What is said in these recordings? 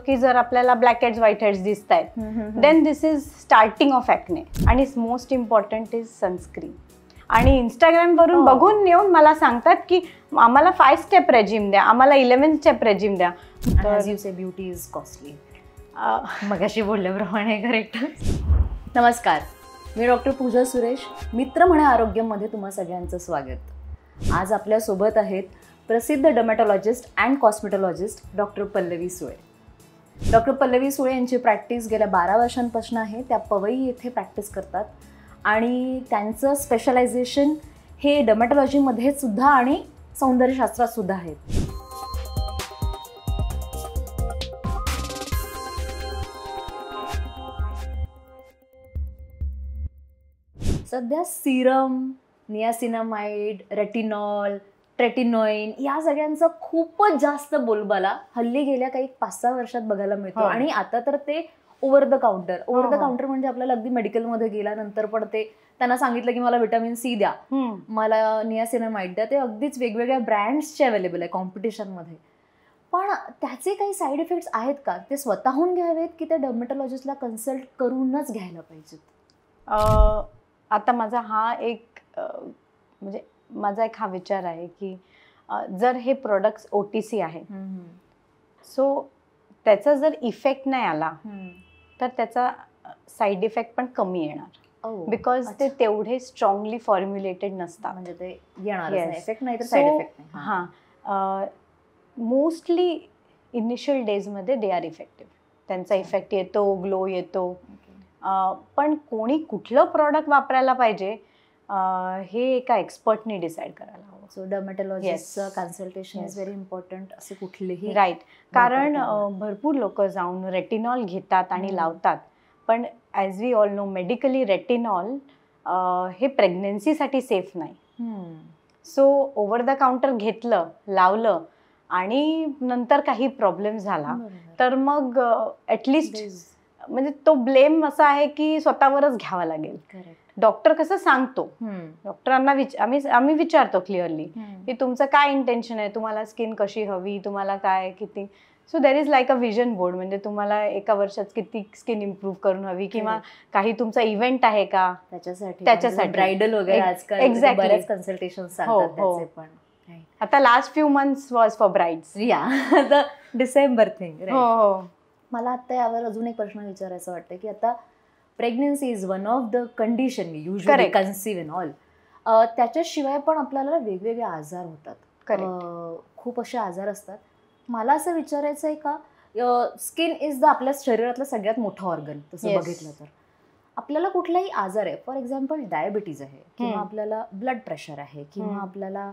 की जर आपल्याला ब्लॅक हेड्स व्हाईट हेड्स दिसत आहेत then this is starting of acne. आणि मोस्ट इम्पॉर्टंट इज सनस्क्रीन. आणि इंस्टाग्रामवरून बघून येऊन मला सांगतात की आम्हाला 5 स्टेप रेजिम द्या, आम्हाला 11 स्टेप रेजिम द्या. As you say beauty is costly. मगाशी बोलल्याप्रमाणे करेक्ट. नमस्कार, मी डॉक्टर पूजा सुरेश. मित्र म्हणे आरोग्यमध्ये तुम्हा सगळ्यांचं स्वागत. आज आपल्यासोबत आहेत प्रसिद्ध dermatologist and cosmetologist doctor Pallavi Sule. Doctor Pallavi Sule यांची प्रॅक्टिस गेल्या 12 वर्षांपासून आहे. त्या पवई येथे प्रॅक्टिस करतात आणि त्यांचं स्पेशलायझेशन हे डर्मॅटॉलॉजीमध्ये सुद्धा आणि सौंदर्यशास्त्रात सुद्धा आहे. सध्या सिरम, नियासिनामाइड, रेटिनॉल, ट्रेटिनोइन या सगळ्यांचा खूपच जास्त बोलबाला हल्ली गेल्या काही 5-6 वर्षात बघायला मिळतो. आणि आता तर ते ओव्हर द काउंटर म्हणजे आपल्याला अगदी मेडिकलमध्ये गेल्यानंतर पण ते त्यांना सांगितलं की मला व्हिटॅमिन सी द्या, मला नियासिनामाइड द्या, ते अगदीच वेगवेगळ्या ब्रँड्सचे अवेलेबल आहे कॉम्पिटिशनमध्ये. पण त्याचे काही साईड इफेक्ट्स आहेत का? ते स्वतःहून घ्यावेत की ते डर्मॅटॉलॉजिस्टला कन्सल्ट करूनच घ्यायला पाहिजेत? आता माझा हा एक माझा एक हा विचार आहे की जर हे प्रोडक्ट्स OTC आहे सो त्याचा जर इफेक्ट नाही आला तर त्याचा साईड इफेक्ट पण कमी येणार. बिकॉज ते तेवढे स्ट्रॉंगली फॉर्म्युलेटेड नसतात. म्हणजे ते येणार इफेक्ट नाही तर साईड इफेक्ट नाही. हां, मोस्टली इनिशियल डेजमध्ये दे आर इफेक्टिव्ह. त्यांचा इफेक्ट येतो, ग्लो येतो. पण कोणी कुठलं प्रॉडक्ट वापरायला पाहिजे हे एका एक्सपर्टने डिसाईड करायला हवं. सो डर्मॅटॉलॉजिस्टचं कन्सल्टेशन इज व्हेरी इम्पॉर्टंट. असे कुठलेही राईट. कारण भरपूर लोक जाऊन रेटिनॉल घेतात आणि लावतात. पण as we all know medically retinol हे प्रेग्नन्सीसाठी सेफ नाही. सो ओव्हर द काउंटर घेतलं, लावलं आणि नंतर काही प्रॉब्लेम झाला तर मग ॲटलिस्ट म्हणजे तो ब्लेम असा आहे की स्वतःवरच घ्यावा लागेल. डॉक्टर कसं सांगतो, डॉक्टरांना आम्ही विचारतो क्लिअरली की तुमचं काय इंटेन्शन आहे, तुम्हाला स्किन कशी हवी, तुम्हाला काय किती. So there is like a vision board. म्हणजे तुम्हाला एका वर्षात किती स्किन इम्प्रूव्ह करून हवी किंवा काही तुमचा इव्हेंट आहे का त्याच्यासाठी ब्रायडल वगैरे आजकाल बरेच कन्सल्टेशन सांगतात त्याचे पण. आता last few months was for brides. The December thing. हो. मला आता यावर अजून एक प्रश्न विचारायचा वाटतं की आता pregnancy is one of the condition we usually conceive in all. त्याच्याशिवाय पण आपल्याला वेगवेगळे आजार होतात. खूप असे आजार असतात. मला असं विचारायचं आहे का, स्किन इज द आपल्या शरीरातलं सगळ्यात मोठं ऑर्गन तसं बघितलं तर. आपल्याला कुठलाही आजार आहे, फॉर एक्झाम्पल डायबिटीज आहे किंवा आपल्याला ब्लड प्रेशर आहे किंवा आपल्याला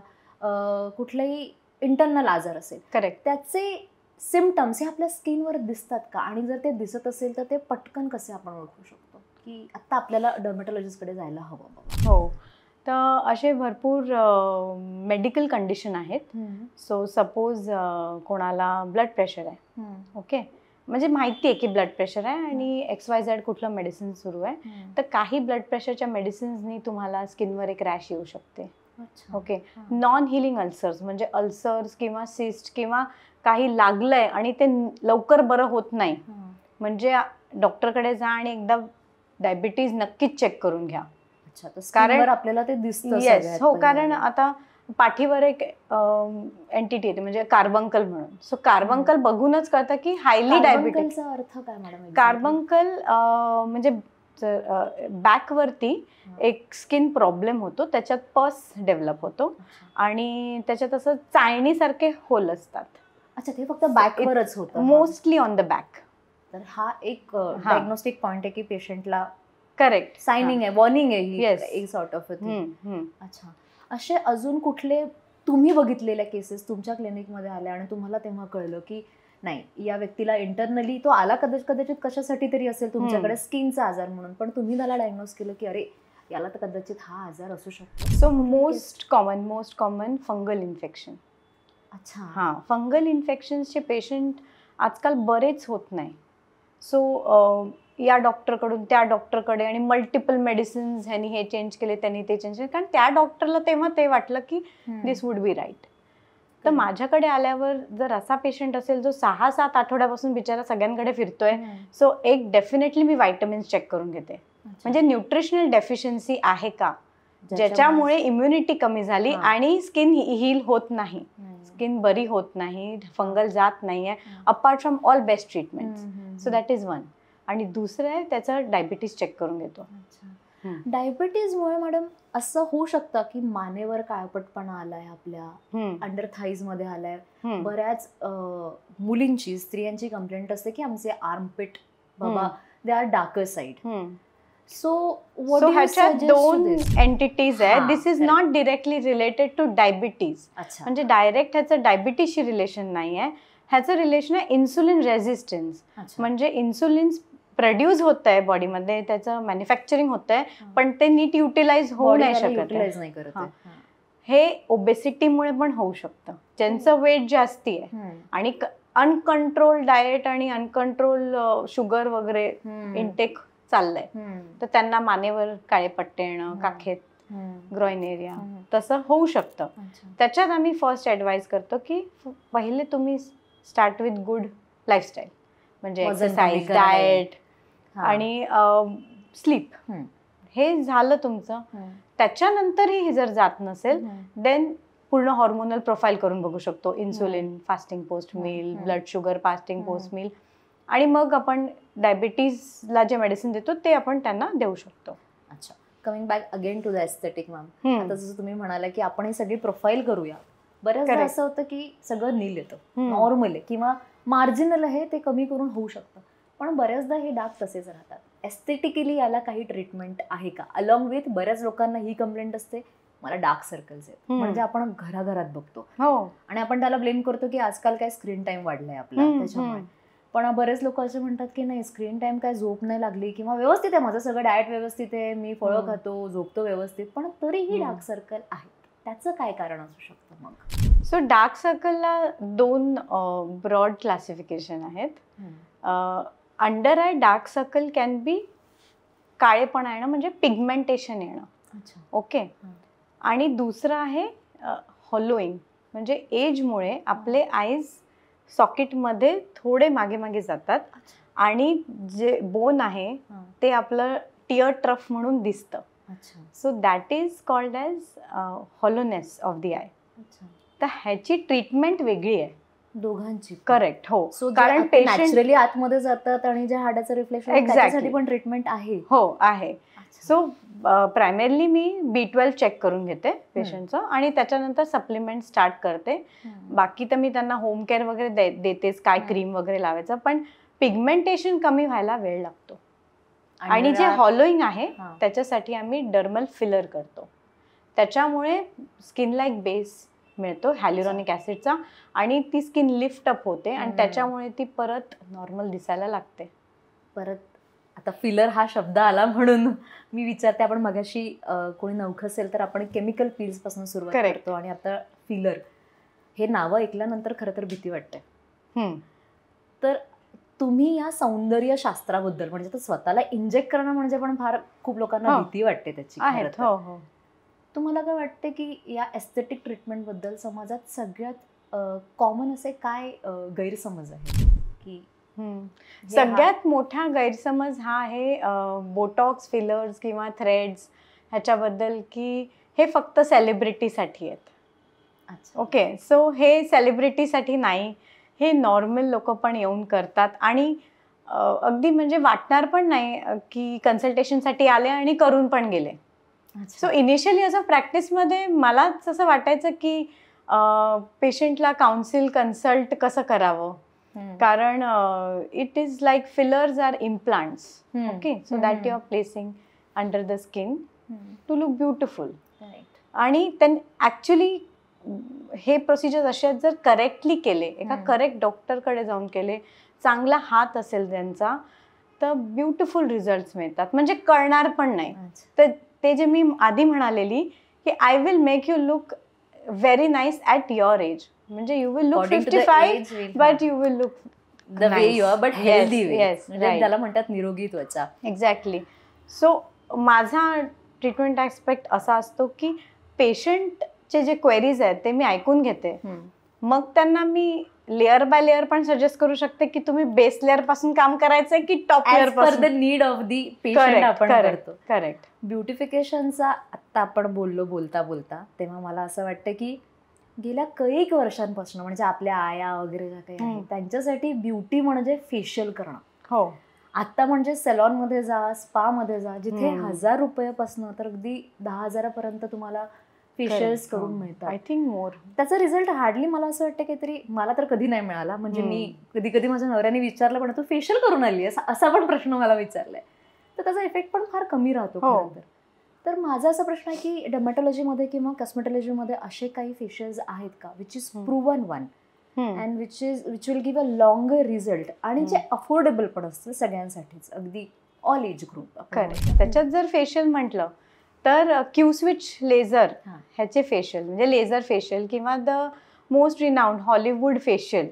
कुठलाही इंटरनल आजार असेल, करेक्ट, त्याचे सिम्पटम्स हे आपल्या स्किनवर दिसतात का? आणि जर ते दिसत असेल तर ते पटकन कसे आपण ओळखू शकतो की आता आपल्याला डर्मॅटॉलॉजिस्टकडे जायला हवं? हो, तर असे भरपूर मेडिकल कंडिशन आहेत. सो सपोज कोणाला ब्लड प्रेशर आहे, ओके, म्हणजे माहिती आहे की ब्लड प्रेशर आहे आणि XYZ कुठलं मेडिसिन सुरू आहे, तर काही ब्लड प्रेशरच्या मेडिसिन्सनी तुम्हाला स्किनवर एक रॅश येऊ शकते. ओके. नॉन हिलिंग अल्सर्स म्हणजे अल्सर्स किंवा सिस्ट किंवा काही लागलंय आणि ते लवकर बरं होत नाही, म्हणजे डॉक्टरकडे जा आणि एकदा डायबिटीज नक्कीच चेक करून घ्या. कारण आपल्याला ते दिसतं. हो, कारण आता पाठीवर एक एंटिटी येते म्हणजे कार्बंकल म्हणून. सो कार्बंकल बघूनच कळतं की हायली डायबिटीज. अर्थ काय मॅडम? कार्बंकल म्हणजे बॅकवरती एक स्किन प्रॉब्लेम होतो, त्याच्यात पस डेव्हलप होतो आणि त्याच्यात असं चाळणीसारखे होल असतात. अच्छा, ते फक्त बॅकवरच होतं, मोस्टली ऑन द बॅक. तर हा एक डायग्नोस्टिक पॉइंट आहे की पेशंटला करेक्ट सायनिंग आहे, वॉर्निंग आहे, एक सॉर्ट ऑफ. अच्छा, असे अजून कुठले तुम्ही बघितलेल्या केसेस तुमच्या क्लिनिकमध्ये आल्या आणि तुम्हाला तेव्हा कळलं की नाही, या व्यक्तीला इंटरनली तो आला कदाचित कशासाठी तरी असेल तुमच्याकडे स्किनचा आजार म्हणून, पण तुम्ही त्याला डायग्नोज केलं की अरे याला तर कदाचित हा आजार असू शकतो? So most common fungal infection. अच्छा. हां, फंगल इन्फेक्शन्सचे पेशंट आजकाल बरेच होत नाही. सो या डॉक्टरकडून त्या डॉक्टरकडे आणि मल्टिपल मेडिसिन्स, ह्यांनी हे चेंज केले, त्यांनी ते चेंज केले, कारण त्या डॉक्टरला तेव्हा ते वाटलं की दिस वुड बी राईट. तर माझ्याकडे आल्यावर जर असा पेशंट असेल जो 6-7 आठवड्यापासून बिचारा सगळ्यांकडे फिरतोय, सो एक डेफिनेटली मी व्हायटमिन्स चेक करून घेते. म्हणजे न्यूट्रिशनल डेफिशियन्सी आहे का, ज्याच्यामुळे इम्युनिटी कमी झाली आणि स्किन हील होत नाही, स्किन बरी होत नाही, फंगल जात नाहीये, apart from all best treatment. So that is one. आणि दुसरं आहे त्याचं डायबिटीज चेक करून घेतो. डायबिटीजमुळे मॅडम असं होऊ शकतं की मानेवर काळपटपणा आलाय, आपल्या अंडर थाईज मध्ये आलाय. बऱ्याच मुलींची, स्त्रियांची कंप्लेंट असते की आमचे आर्मपिट बाबा they are darker side. So ह्याच्यात 2 एंटिटीज आहे. This is not directly related to diabetes. म्हणजे डायरेक्ट ह्याचं डायबिटीजशी रिलेशन नाही आहे. ह्याचं रिलेशन आहे इन्सुलिन रेझिस्टन्स. म्हणजे इन्सुलिन प्रोड्यूस होत आहे बॉडीमध्ये, त्याचं मॅन्युफॅक्चरिंग होत आहे, पण ते नीट युटिलाइज होऊ नाही शकत. हे ओबेसिटीमुळे पण होऊ शकतं. ज्यांचं वेट जास्ती आहे आणि अनकंट्रोल डाएट आणि अनकंट्रोल शुगर वगैरे इनटेक चाललंय, तर त्यांना मानेवर काळे पट्टे येणं, काखेत, ग्रॉइन एरिया, तसं होऊ शकतं. त्याच्यात आम्ही फर्स्ट ॲडवाइज करतो की पहिले तुम्ही स्टार्ट विथ गुड लाईफस्टाईल. म्हणजे एक्सरसाइज, डाएट आणि स्लीप. हे झालं तुमचं. त्याच्यानंतरही हे जर जात नसेल, देन पूर्ण हॉर्मोनल प्रोफाईल करून बघू शकतो. Insulin fasting post meal, blood sugar fasting post meal, आणि मग आपण डायबिटीजला जे मेडिसिन देतो ते आपण त्यांना देऊ शकतो. अच्छा, coming back again to the aesthetic ma'am. आता जसं तुम्ही म्हणाला की आपण ही सगळी प्रोफाईल करूया. बऱ्याचदा असं होतं की सगळं नील येतं, नॉर्मल आहे किंवा मार्जिनल आहे, ते कमी करून होऊ शकतं. पण बऱ्याचदा हे डाग तसेच राहतात. एस्थेटिकली याला काही ट्रीटमेंट आहे का? अलॉंग विथ बऱ्याच लोकांना ही कंप्लेंट असते, मला डार्क सर्कल्स आहेत. म्हणजे आपण घराघरात बघतो आणि आपण त्याला ब्लेम करतो की आजकाल काय स्क्रीन टाइम वाढलाय आपला त्याच्यामुळे. पण बरेच लोक असं म्हणतात की नाही, स्क्रीन टाइम काय, झोप नाही लागली किंवा व्यवस्थित आहे माझं सगळं, डाएट व्यवस्थित आहे, मी फळं खातो, झोपतो व्यवस्थित, पण तरीही डार्क सर्कल आहेत. त्याचं काय कारण असू शकतं मग? सो डार्क सर्कलला 2 ब्रॉड क्लासिफिकेशन आहेत. Under eye dark circle can be काळेपणा येणं, म्हणजे पिगमेंटेशन येणं. ओके. आणि दुसरं आहे हॉलोईंग, म्हणजे एजमुळे आपले आईज सॉकेटमध्ये थोडे मागे मागे जातात आणि जे बोन आहे ते आपलं टिअर ट्रफ म्हणून दिसतं. So that is called as hollowness of the I. तर ह्याची ट्रीटमेंट वेगळी आहे दोघांची. करेक्ट. हो, कारण नॅचरली आतमध्ये जातात आणि जे हाडाचं रिफ्लेक्शन त्याच्यासाठी पण ट्रीटमेंट आहे. हो आहे. सो प्रायमरली मी B12 चेक करून घेते पेशंटचं आणि त्याच्यानंतर सप्लिमेंट स्टार्ट करते. बाकी तर मी त्यांना होम केअर वगैरे देतेच, काय क्रीम वगैरे लावायचं, पण पिगमेंटेशन कमी व्हायला वेळ लागतो. आणि जे हॉलोईंग आहे त्याच्यासाठी आम्ही डर्मल फिलर करतो. त्याच्यामुळे स्किनला एक बेस मिळतो हॅल्युरॉनिक ऍसिडचा आणि ती स्किन लिफ्ट अप होते आणि त्याच्यामुळे ती परत नॉर्मल दिसायला लागते. परत आता फिलर हा शब्द आला म्हणून मी विचारते, आपण मगाशी कोणी नवखं असेल तर आपण केमिकल पिल्स पासून सुरुवात करतो आणि आता फिलर हे नावं ऐकल्यानंतर खरं तर भीती वाटते. तर तुम्ही या सौंदर्य शास्त्राबद्दल, म्हणजे स्वतःला इंजेक्ट करणं म्हणजे पण फार खूप लोकांना भीती वाटते त्याची. तुम्हाला काय वाटते की या एस्थेटिक ट्रीटमेंट बद्दल समाजात सगळ्यात कॉमन असे काय गैरसमज आहे? की सगळ्यात मोठा गैरसमज हा आहे बोटॉक्स, फिलर्स किंवा थ्रेड्स ह्याच्याबद्दल, की हे फक्त सेलिब्रिटीसाठी आहेत. ओके. सो हे सेलिब्रिटीसाठी नाही, हे नॉर्मल लोक पण येऊन करतात आणि अगदी म्हणजे वाटणार पण नाही की कन्सल्टेशनसाठी आले आणि करून पण गेले. सो इनिशियली असं प्रॅक्टिसमध्ये मलाच असं वाटायचं की पेशंटला कन्सल्ट कसं करावं, कारण it is like fillers or implants. Okay. So that you are placing under the skin to look beautiful. आणि ॲक्च्युली हे प्रोसिजर असे जर करेक्टली केले, एका करेक्ट डॉक्टरकडे जाऊन केले, चांगला हात असेल त्यांचा, तर ब्युटिफुल रिझल्ट्स मिळतात. म्हणजे कळणार पण नाही. तर ते जे मी आधी म्हणालेली की I will make you look very nice at your age, म्हणजे you will look 55 but you will look the way you are, but healthy way. त्याला म्हणतात निरोगी त्वचा. एक्झॅक्टली. सो माझा ट्रीटमेंट ॲस्पेक्ट असा असतो की पेशंटचे जे क्वेरीज आहेत ते मी ऐकून घेते मग त्यांना मी लेअर बाय लेअर पण सजेस्ट करू शकते की तुम्ही बेस लेअर पासून काम करायचंय की टॉप लेअर पासून. The need of the patient आपण करतो. करेक्ट. ब्युटिफिकेशनचा आत्ता आपण बोलता बोलता तेव्हा मला असं वाटतं की गेल्या कैक वर्षांपासून म्हणजे आपल्या आया वगैरे ज्या काही आहेत त्यांच्यासाठी ब्युटी म्हणजे फेशियल करणं. हो. आता म्हणजे सॅलॉन मध्ये जा, स्पा मध्ये जा, जिथे 1000 रुपयापासून तर अगदी 10,000 तुम्हाला फेशियल्स करून मिळतात. I think more. त्याचा रिझल्ट हार्डली मला असं वाटतं काहीतरी, मला तर कधी नाही मिळाला. म्हणजे मी कधी कधी माझ्या नवऱ्याने विचारलं पण तू फेशियल करून आली असा पण प्रश्न मला विचारलाय. तर त्याचा इफेक्ट पण फार कमी राहतो खरं तर. तर माझा असा प्रश्न आहे की डर्मॅटॉलॉजीमध्ये किंवा कॉस्मेटॉलॉजीमध्ये असे काही फेशियल्स आहेत का which is proven one and which will give a longer result आणि जे अफोर्डेबल पण असतं सगळ्यांसाठीच, अगदी ऑल एज ग्रुप. त्याच्यात जर फेशियल म्हटलं तर क्यूस्विच लेझर ह्याचे फेशियल म्हणजे लेझर फेशियल किंवा the most renowned Hollywood facial,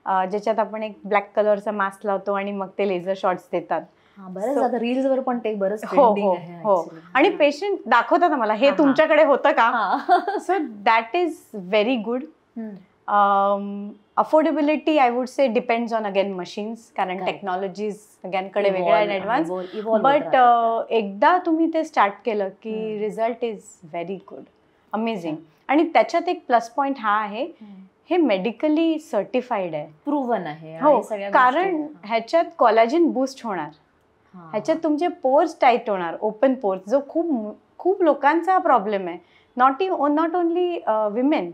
ज्याच्यात आपण एक ब्लॅक कलरचा मास्क लावतो आणि मग ते लेझर शॉट्स देतात. बरंच आता रील्स वर पण ते बरंच ट्रेंडिंग आहे. हो. आणि पेशंट दाखवतात आम्हाला हे तुमच्याकडे होतं का. So that is very good. Affordability I would say depends on again machines, कारण टेक्नॉलॉजीज सगळ्यांकडे वेगळ्या इन ॲडव्हान्स. बट एकदा तुम्ही ते स्टार्ट केलं की result is very good, amazing. आणि त्याच्यात एक प्लस पॉइंट हा आहे, हे मेडिकली सर्टिफाईड आहे, प्रूव्हन आहे. हो, कारण ह्याच्यात कोलॅजिन बूस्ट होणार, ह्याच्यात तुमचे पोर्स टाईट होणार, ओपन पोर्स, जो खूप लोकांचा प्रॉब्लेम आहे. Not only women,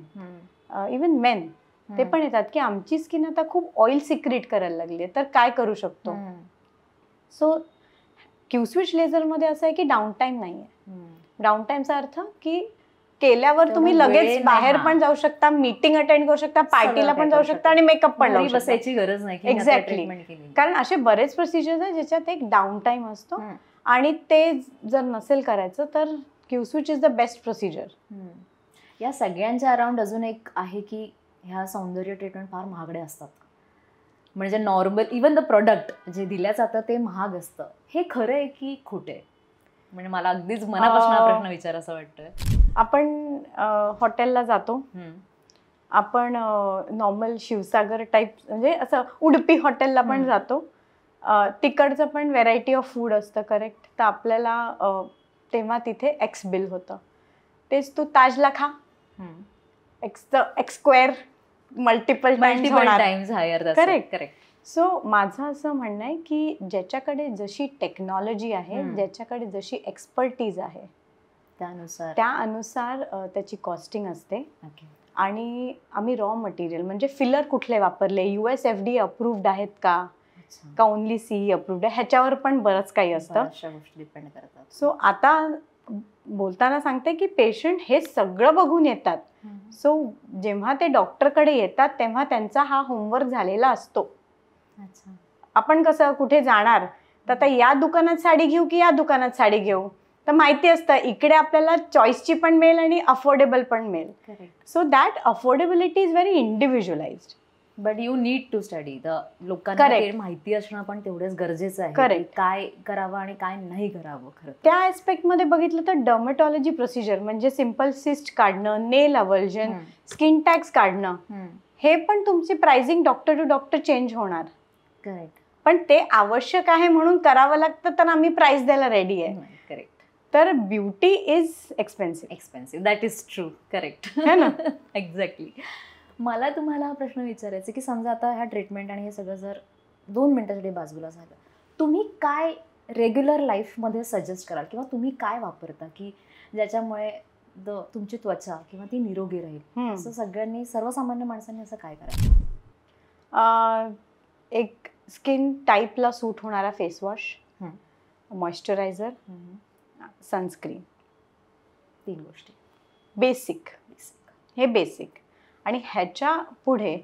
even main ते पण येतात की आमची स्किन आता खूप ऑइल सिक्रेट करायला लागली आहे, तर काय करू शकतो. सो क्यूस्विच लेझरमध्ये असं आहे की डाऊन टाईम नाही आहे. डाऊन टाईमचा अर्थ की केल्यावर तुम्ही लगेच बाहेर पण जाऊ शकता, मीटिंग अटेंड करू शकता, पार्टीला पण जाऊ शकता आणि मेकअप पण लावू शकता. बसायची गरज नाही. एक्झॅक्टली. कारण असे बरेच प्रोसिजर्स आहेत ज्याच्यात एक डाऊन टाईम असतो आणि ते जर नसेल करायचं तर क्यूस्विच इज द बेस्ट प्रोसिजर. या सगळ्यांच्या अराउंड अजून एक आहे की ह्या सौंदर्य ट्रीटमेंट फार महागडे असतात. म्हणजे नॉर्मल इवन द प्रोडक्ट जे दिल्या जातं ते महाग असतं. हे खरं आहे की खोटं आहे? म्हणजे मला अगदीच मनापासून हा प्रश्न विचारायचा वाटतोय. आपण हॉटेलला जातो, आपण नॉर्मल शिवसागर टाईप म्हणजे असं उडपी हॉटेलला पण जातो, तिकडचं पण व्हेरायटी ऑफ फूड असतं, करेक्ट. तर आपल्याला तेव्हा तिथे एक्स बिल होतं. तेच तू ताजला खा, X square multiple times higher. Correct. So माझं असं म्हणणं आहे की ज्याच्याकडे जशी टेक्नॉलॉजी आहे, ज्याच्याकडे जशी एक्सपर्टीज आहे, त्यानुसार त्याची कॉस्टिंग असते. आणि आम्ही रॉ मटेरियल म्हणजे फिलर कुठले वापरले, USFDA अप्रूव्ड आहेत का ओनली CE अप्रूव्ड आहे, ह्याच्यावर पण बरंच काही असतं. डिपेंड करतात. सो आता बोलताना सांगते की पेशंट हे सगळं बघून येतात. सो जेव्हा ते डॉक्टरकडे येतात तेव्हा त्यांचा हा होमवर्क झालेला असतो. आपण कसं कुठे जाणार तर आता या दुकानात साडी घेऊ की या दुकानात साडी घेऊ, तर माहिती असतं इकडे आपल्याला चॉईसची पण मिळेल आणि अफोर्डेबल पण मिळेल. So that affordability is very individualised. But you need to study the. लोकांना माहिती असणं पण तेवढेच गरजेचं आहे. करेक्ट. काय करावं आणि काय नाही करावं. खरं त्या ऍस्पेक्ट मध्ये बघितलं तर डर्मेटॉलॉजी प्रोसिजर म्हणजे सिम्पल सिस्ट काढणं, नेल अव्हल्जन, स्किन टॅग्स काढणं, हे पण तुमची pricing doctor to doctor change होणार. करेक्ट. पण ते आवश्यक आहे म्हणून करावं लागतं, तर आम्ही प्राइस द्यायला रेडी आहे. करेक्ट. तर beauty is expensive. That is true. Correct. है ना. एक्झॅक्टली. मला तुम्हाला हा प्रश्न विचारायचा की समजा आता ह्या ट्रीटमेंट आणि हे सगळं जर 2 मिनिटासाठी बाजूला झालं, तुम्ही काय रेग्युलर लाईफमध्ये सजेस्ट कराल किंवा तुम्ही काय वापरता की ज्याच्यामुळे तुमची त्वचा किंवा ती निरोगी राहील? असं सगळ्यांनी, सर्वसामान्य माणसांनी असं काय करायचं? एक स्किन टाईपला सूट होणारा फेसवॉश, मॉइश्चरायझर, सनस्क्रीन, 3 गोष्टी बेसिक. हे बेसिक. आणि ह्याच्या पुढे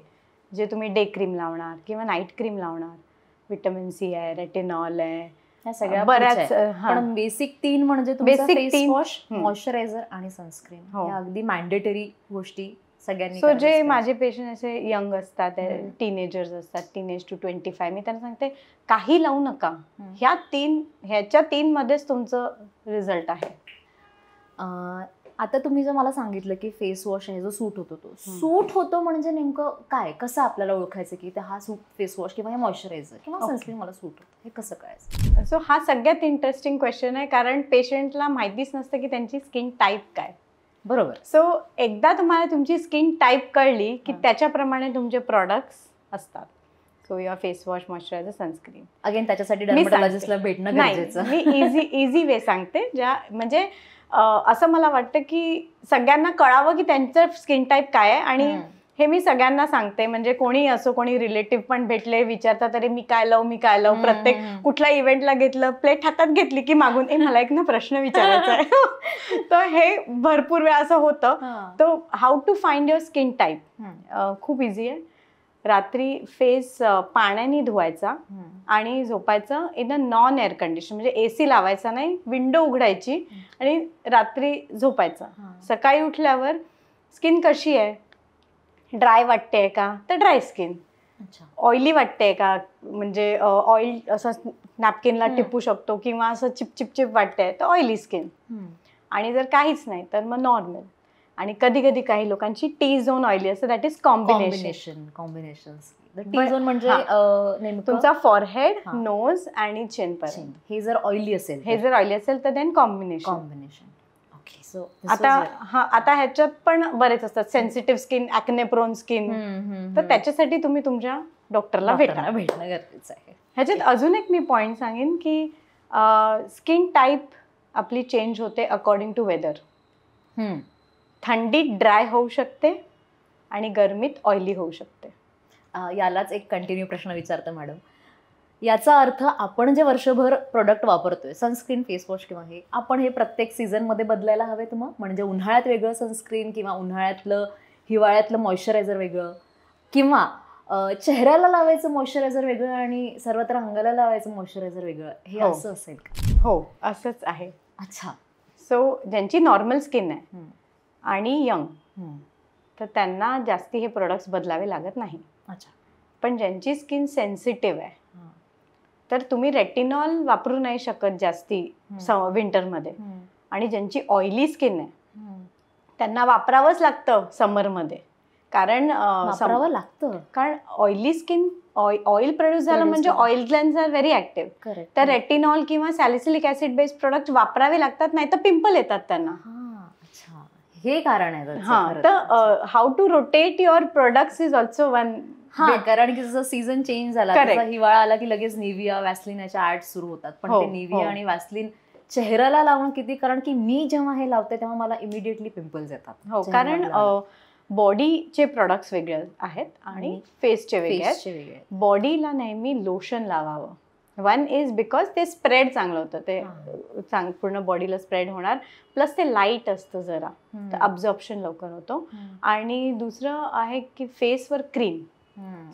जे तुम्ही डे क्रीम लावणार किंवा नाईट क्रीम लावणार, विटामिन C आहे, रेटिनॉल आहे, ह्या सगळ्या बऱ्याच. पण बेसिक 3 म्हणजे बेसिक फेसवॉश, मॉइश्चरायझर आणि सनस्क्रीन, ह्या अगदी मॅन्डेटरी गोष्टी सगळ्यांनी. सो जे माझे पेशंट असे यंग असतात, टीनेजर्स असतात, टीनेज टू 25, मी त्यांना सांगते काही लावू नका, ह्याच्या 3 मध्येच तुमचं रिझल्ट आहे. आता तुम्ही जर मला सांगितलं की फेस वॉश आहे जो सूट होतो, तो सूट होतो म्हणजे नेमकं काय, कसं आपल्याला ओळखायचं की हा सूट फेस वॉश किंवा हे मॉइश्चरायझर किंवा सनस्क्रीन मला सूट होतं, हे कसं कळायचं? सो हा सगळ्यात इंटरेस्टिंग क्वेश्चन आहे, कारण पेशंटला माहितीच नसतं की त्यांची स्किन टाईप काय. बरोबर. सो एकदा तुम्हाला तुमची स्किन टाईप कळली की त्याच्याप्रमाणे तुमचे प्रॉडक्ट्स असतात. So your face wash, moisturiser, sunscreen. Again त्याच्यासाठी डर्मॅटॉलॉजिस्टला भेटणं गरजेचं. मी इझी वे सांगते, ज्या म्हणजे असं मला वाटतं की सगळ्यांना कळावं की त्यांचं स्किन टाईप काय आहे, आणि हे मी सगळ्यांना सांगते. म्हणजे कोणी असो, कोणी रिलेटिव्ह पण भेटले विचारतात अरे मी काय लावू. प्रत्येक कुठल्या इव्हेंटला घेतलं, प्लेट हातात घेतली की मागून मला एक ना प्रश्न विचारायचा आहे. तर हे भरपूर वेळा असं होतं. तर how to find your skin type खूप इझी आहे. रात्री फेस पाण्याने धुवायचा आणि झोपायचं in a non air condition, म्हणजे AC लावायचा नाही, विंडो उघडायची आणि रात्री झोपायचं. सकाळी उठल्यावर स्किन कशी आहे, ड्राय वाटते का, तर ड्राय स्किन. ऑइली वाटते का, म्हणजे ऑइल असं नॅपकिनला टिपू शकतो, किंवा असं चिपचिप वाटतंय तर ऑइली स्किन. आणि जर काहीच नाही तर मग नॉर्मल. आणि कधी कधी काही लोकांची टी झोन ऑइली असते, that is combination. T zone म्हणजे तुमचा फॉरहेड, नोज आणि चिन पर्यंत. हे जर ऑइली असेल तर देन कॉम्बिनेशन. आता ह्याच्यात पण बरेच असतात, sensitive skin, acne prone skin. तर त्याच्यासाठी तुम्ही तुमच्या डॉक्टरला भेटणं गरजेचं आहे. ह्याच्यात अजून एक मी पॉइंट सांगेन की स्किन टाईप आपली चेंज होते अकॉर्डिंग टू वेदर. थंडीत ड्राय होऊ शकते आणि गरमीत ऑइली होऊ शकते. यालाच एक कंटिन्यू प्रश्न विचारतो मॅडम. याचा अर्थ आपण जे वर्षभर प्रोडक्ट वापरतोय, सनस्क्रीन, फेस वॉश किंवा हे, आपण हे प्रत्येक सीझनमध्ये बदलायला हवेत मग? म्हणजे उन्हाळ्यात वेगळं सनस्क्रीन, किंवा हिवाळ्यातलं मॉइश्चरायझर वेगळं, किंवा चेहऱ्याला लावायचं मॉइश्चरायझर वेगळं आणि सर्वत्र अंगाला लावायचं मॉइश्चरायझर वेगळं, हे असं असेल का? हो, असंच आहे. अच्छा. सो ज्यांची नॉर्मल स्किन आहे आणि यंग, तर त्यांना जास्ती हे प्रोडक्ट्स बदलावे लागत नाही. अच्छा. पण ज्यांची स्किन सेन्सिटिव्ह आहे, तर तुम्ही रेटिनॉल वापरू नाही शकत जास्ती विंटरमध्ये. आणि ज्यांची ऑइली स्किन आहे त्यांना वापरावंच लागतं समरमध्ये. कारण ऑइली स्किन, ऑइल प्रोड्यूस झालं म्हणजे ऑइल ग्लॅन्ड्स आर व्हेरी ऍक्टिव्ह. तर रेटिनॉल किंवा सॅलिसिलिक ऍसिड बेस्ड प्रोडक्ट वापरावे लागतात, नाही तर पिंपल येतात त्यांना. हे कारण आहे. तर how to rotate your products is also one. कारण की जसं सीझन चेंज झाला, हिवाळा आला की लगेच निव्हिया, वॅसलिन याच्या ऍड सुरू होतात. पण ते निव्हिया आणि वॅसलिन चेहऱ्याला लावून किती, कारण की मी जेव्हा हे लावते तेव्हा मला इमिडिएटली पिंपल्स येतात. हो, कारण बॉडीचे प्रोडक्ट्स वेगळे आहेत आणि फेसचे वेगळे आहेत. बॉडीला नेहमी लोशन लावावं. वन इज बिकॉज ते स्प्रेड चांगलं होतं, ते पूर्ण बॉडीला स्प्रेड होणार. प्लस ते लाईट असतं जरा, तर अब्झॉर्प्शन लवकर होतो. आणि दुसरं आहे की फेसवर क्रीम.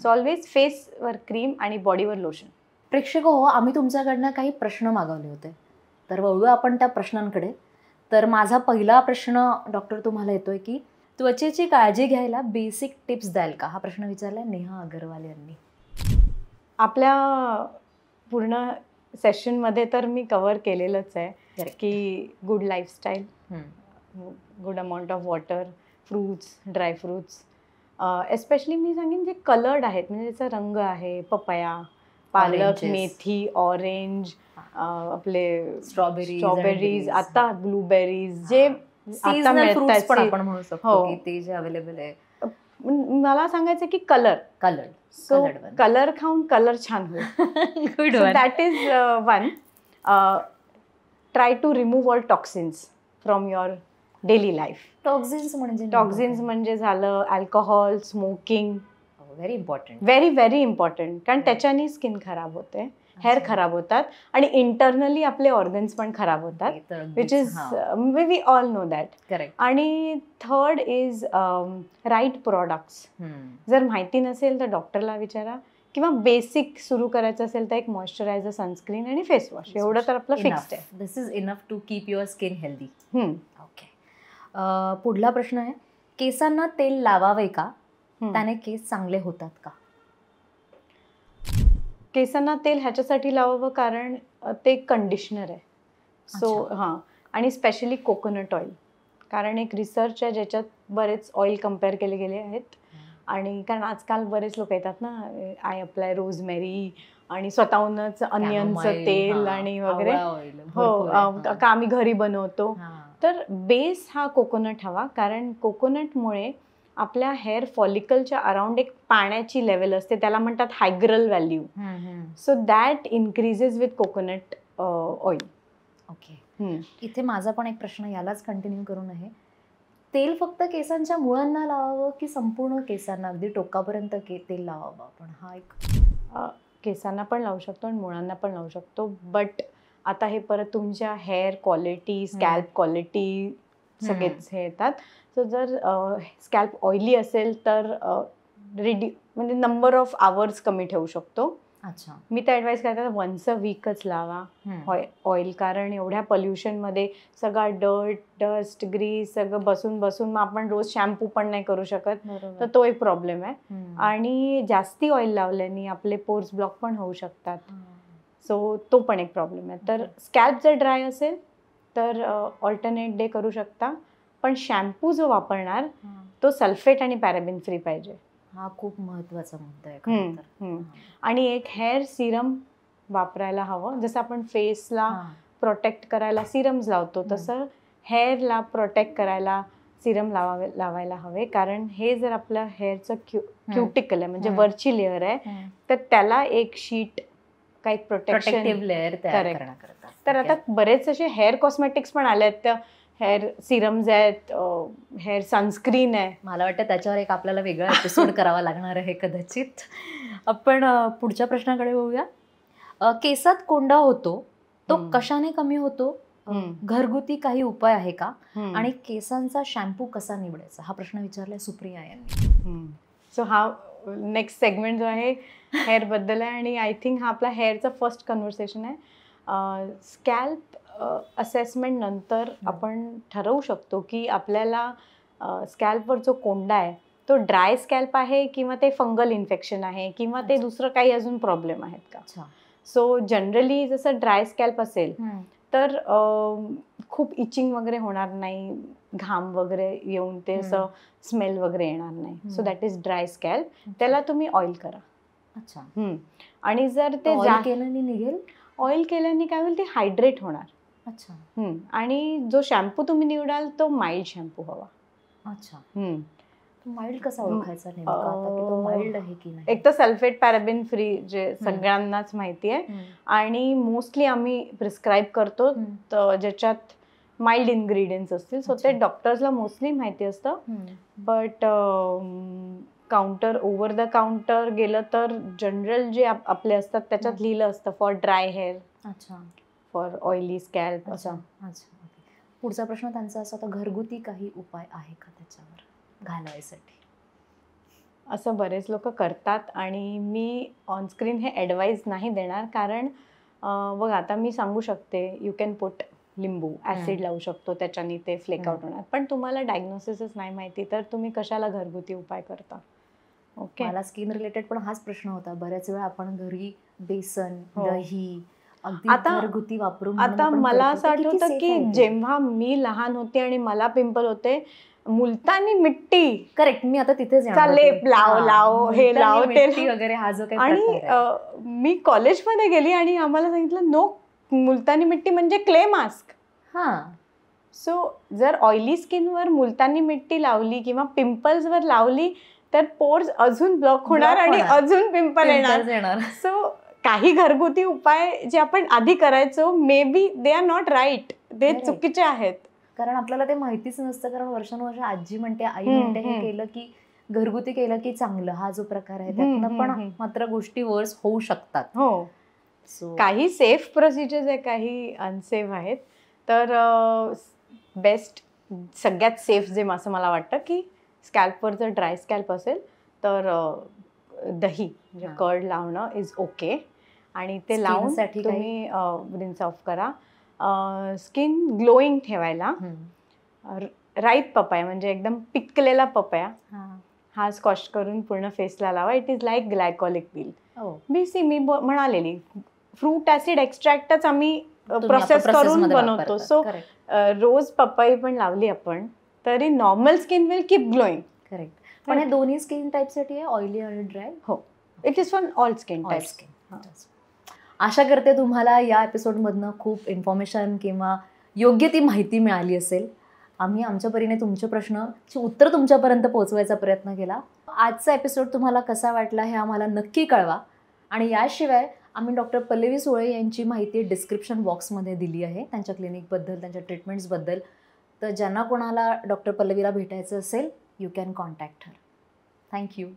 सो ऑलवेज फेसवर क्रीम आणि बॉडीवर लोशन. प्रेक्षक हो, आम्ही तुमच्याकडनं काही प्रश्न मागवले होते, तर वळूया आपण त्या प्रश्नांकडे. तर माझा पहिला प्रश्न डॉक्टर तुम्हाला येतोय की त्वचेची काळजी घ्यायला बेसिक टिप्स द्याल का? हा प्रश्न विचारलाय नेहा अगरवाल यांनी. आपल्या पूर्ण सेशनमध्ये तर मी कव्हर केलेलंच आहे की good lifestyle, good amount of water, fruits, dry fruits. Especially मी सांगेन जे कलर्ड आहेत, म्हणजे त्याचा रंग आहे, पपया, पालक, मेथी, ऑरेंज, आपले स्ट्रॉबेरीज, आता ब्लूबेरीज, जे आता मिळतात आपण म्हणू शकतो की ते जे अवेलेबल आहे. मला सांगायचं की कलर. सो कलर खाऊन कलर छान होईल. That is one. Try to remove all toxins from your daily life. Toxins म्हणजे झालं alcohol, smoking. Very very important, कारण त्याच्याने स्किन खराब होते, हेअर खराब होतात आणि इंटरनली आपले ऑर्गन्स पण खराब होतात, which is we all know that. Correct. आणि थर्ड इज राईट प्रोडक्ट्स. जर माहिती नसेल तर डॉक्टरला विचारा, किंवा बेसिक सुरू करायचं असेल तर एक मॉइश्चरायझर, सनस्क्रीन आणि फेस वॉश, एवढं तर आपलं फिक्स्ड आहे. This is enough to keep your skin healthy. Okay. पुढला प्रश्न आहे, केसांना तेल लावावे का? त्याने केस चांगले होतात का? केसांना तेल ह्याच्यासाठी लावावं कारण ते कंडिशनर आहे. सो आणि स्पेशली कोकोनट ऑइल. कारण एक रिसर्च आहे ज्याच्यात बरेच ऑइल कम्पेअर केले गेले आहेत. आणि कारण आजकाल बरेच लोक येतात ना, आय अप्लाय रोजमेरी आणि स्वतःहूनच अनियनचं तेल आणि वगैरे, हो, का आम्ही घरी बनवतो. तर बेस हा कोकोनट हवा, कारण कोकोनटमुळे आपल्या हेअर फॉलिकलच्या अराउंड एक पाण्याची लेवल असते, त्याला म्हणतात hygral value. So that increases with coconut oil. Okay, इथे माझा पण एक प्रश्न यालाच कंटिन्यू करून आहे. तेल फक्त केसांच्या मुळांना लावावं की संपूर्ण केसांना, अगदी टोकापर्यंत तेल लावावं आपण? हा एक केसांना पण लावू शकतो आणि मुळांना पण लावू शकतो. बट आता हे परत तुमच्या हेअर क्वालिटी, स्कॅल्प क्वालिटी सगळेच हे येतात. सो जर स्कॅल्प ऑइली असेल तर म्हणजे नंबर ऑफ आवर्स कमी ठेवू शकतो. अच्छा, मी तर ॲडवाईस करते वन्स अ वीकच लावा ऑइल, कारण एवढ्या पोल्युशनमध्ये सगळा डस्ट, ग्रीस सगळं बसून बसून मग आपण रोज शॅम्पू पण नाही करू शकत, तर तो एक प्रॉब्लेम आहे. आणि जास्ती ऑइल लावल्याने आपले पोर्स ब्लॉक पण होऊ शकतात. सो तो पण एक प्रॉब्लेम आहे. तर स्कॅल्प जर ड्राय असेल तर ऑल्टरनेट डे करू शकता, पण शॅम्पू जो वापरणार तो सल्फेट आणि पॅराबिन फ्री पाहिजे. हा खूप महत्वाचा मुद्दा आहे. आणि एक हेअर सिरम वापरायला हवं. जसं आपण फेसला प्रोटेक्ट करायला सिरम्स लावतो, तसं हेअरला प्रोटेक्ट करायला सिरम लावायला हवे. कारण हे जर आपलं हेअरचं क्युटिकल आहे, म्हणजे वरची लेअर आहे, तर त्याला एक शीट काही प्रोटेक्टिव्ह लेअर तयार करण्याकरता. तर आता बरेच असे हेअर कॉस्मेटिक्स पण आले आहेत, हेअर सिरम्स आहेत, हेअर सनस्क्रीन आहे. मला वाटतं त्याच्यावर एक आपल्याला वेगळा एपिसोड करावा लागणार आहे कदाचित. आपण पुढच्या प्रश्नाकडे होऊया. केसात कोंडा होतो तो कशाने कमी होतो? घरगुती काही उपाय आहे का? आणि केसांचा शॅम्पू कसा निवडायचा? हा प्रश्न विचारलाय सुप्रिया यांनी. सो हा नेक्स्ट सेगमेंट जो आहे हेअर बद्दल आहे, आणि आय थिंक हा आपला हेअरचा फर्स्ट कन्व्हर्सेशन आहे. स्कॅल्प असेसमेंट नंतर आपण ठरवू शकतो की आपल्याला स्कॅल्पवर जो कोंडा आहे तो ड्राय स्कॅल्प आहे किंवा ते फंगल इन्फेक्शन आहे किंवा ते दुसरं काही अजून प्रॉब्लेम आहेत का. सो जनरली जसं ड्राय स्कॅल्प असेल तर खूप इचिंग वगैरे होणार नाही, घाम वगैरे येऊन ते असं स्मेल वगैरे येणार नाही. So that is dry scalp. त्याला तुम्ही ऑइल करा. अच्छा, आणि जर ते केल्याने निघेल? ऑइल केल्याने काय होईल, ते हायड्रेट होणार. अच्छा, आणि जो शॅम्पू तुम्ही निवडाल तो माइल्ड शॅम्पू हवा. अच्छा, माइल्ड कसा ओळखायचा नेमका आता की तो माइल्ड आहे की नाही? एक तर सल्फेट पॅराबिन फ्री जे सगळ्यांनाच माहिती आहे, आणि मोस्टली आम्ही प्रिस्क्राईब करतो तर ज्याच्यात माइल्ड इन्ग्रेडियंट्स असतील. सो ते डॉक्टर्सला मोस्टली माहिती असतं. But counter over the counter गेलं तर जनरल जे आपले असतात त्याच्यात लिहिलं असतं फॉर ड्राय हेअर, अच्छा, फॉर ऑइली स्कॅल्प असं. अच्छा, पुढचा प्रश्न त्यांचा असा होता, घरगुती काही उपाय आहे का त्याच्यावर घालायसाठी? असं बरेच लोक करतात आणि मी ऑनस्क्रीन हे ॲडवाईज नाही देणार, कारण बघ आता मी सांगू शकते यू कॅन पुट लिंबू ॲसिड लावू शकतो, त्याच्याने ते फ्लेक आउट होणार. पण तुम्हाला डायग्नोसिसच नाही माहिती तर तुम्ही कशाला घरगुती उपाय करता? ओके, मला स्किन रिलेटेड पण हाच प्रश्न होता. बऱ्याच वेळा आपण घरी बेसन, दही घरगुती वापरून, आता मला असं आठवतं की जेव्हा मी लहान होते आणि मला पिंपल होते, मुलतानी मिट्टी, करेक्ट, मी आता तिथेच लेप लाव हे लाव ते वगैरे, हा जो काही आणि मी कॉलेजमध्ये गेली आणि आम्हाला सांगितलं नो, मुलतानी मिट्टी म्हणजे क्ले मास्क. सो जर ऑइली स्किनवर मुलतानी मिट्टी लावली किंवा पिंपल्सवर लावली तर पोर्स अजून ब्लॉक होणार आणि अजून पिंपल येणार. सो काही घरगुती उपाय जे आपण आधी करायचो, maybe they are not right, ते चुकीचे आहेत. कारण आपल्याला ते माहितीच नसतं. कारण वर्षानुवर्ष आजी म्हणते, आई म्हणते, हे केलं की घरगुती केलं की चांगलं, हा जो प्रकार आहे त्यातनं पण मात्र गोष्टी वर्स होऊ शकतात. हो, काही सेफ प्रोसिजर्स आहे, काही अनसेफ आहेत. तर बेस्ट, सगळ्यात सेफ जे असं मला वाटतं की स्कॅल्पवर जर ड्राय स्कॅल्प असेल तर दही म्हणजे कर्ड लावणं इज ओके, आणि ते लावून तुम्ही रिन्स ऑफ करा. स्किन ग्लोईंग ठेवायला राईप पपया म्हणजे एकदम पिकलेला पपया हा स्कॉच करून पूर्ण फेसला लावा. It is like glycolic peel. मी म्हणालेली फ्रूट ॲसिड एक्स्ट्रॅक्टच आम्ही प्रोसेस करून बनवतो. सो रोज पपई पण लावली आपण तरी normal skin will keep glowing. Correct. पण हे दोन्ही स्किन टाईपसाठी आहे, ऑइली आणि ड्राय. हो, it is for all skin type. आशा करते तुम्हाला या एपिसोडमधनं खूप इन्फॉर्मेशन किंवा योग्य ती माहिती मिळाली असेल. आम्ही आमच्या परीने तुमचे प्रश्नाची उत्तर तुमच्यापर्यंत पोहोचवायचा प्रयत्न केला. आजचा एपिसोड तुम्हाला कसा वाटला हे आम्हाला नक्की कळवा. आणि याशिवाय आम्ही डॉक्टर पल्लवी सुळे यांची माहिती डिस्क्रिप्शन बॉक्समध्ये दिली आहे, त्यांच्या क्लिनिकबद्दल, त्यांच्या ट्रीटमेंट्सबद्दल. तर ज्यांना कोणाला डॉक्टर पल्लवीला भेटायचं असेल, you can contact her. Thank you.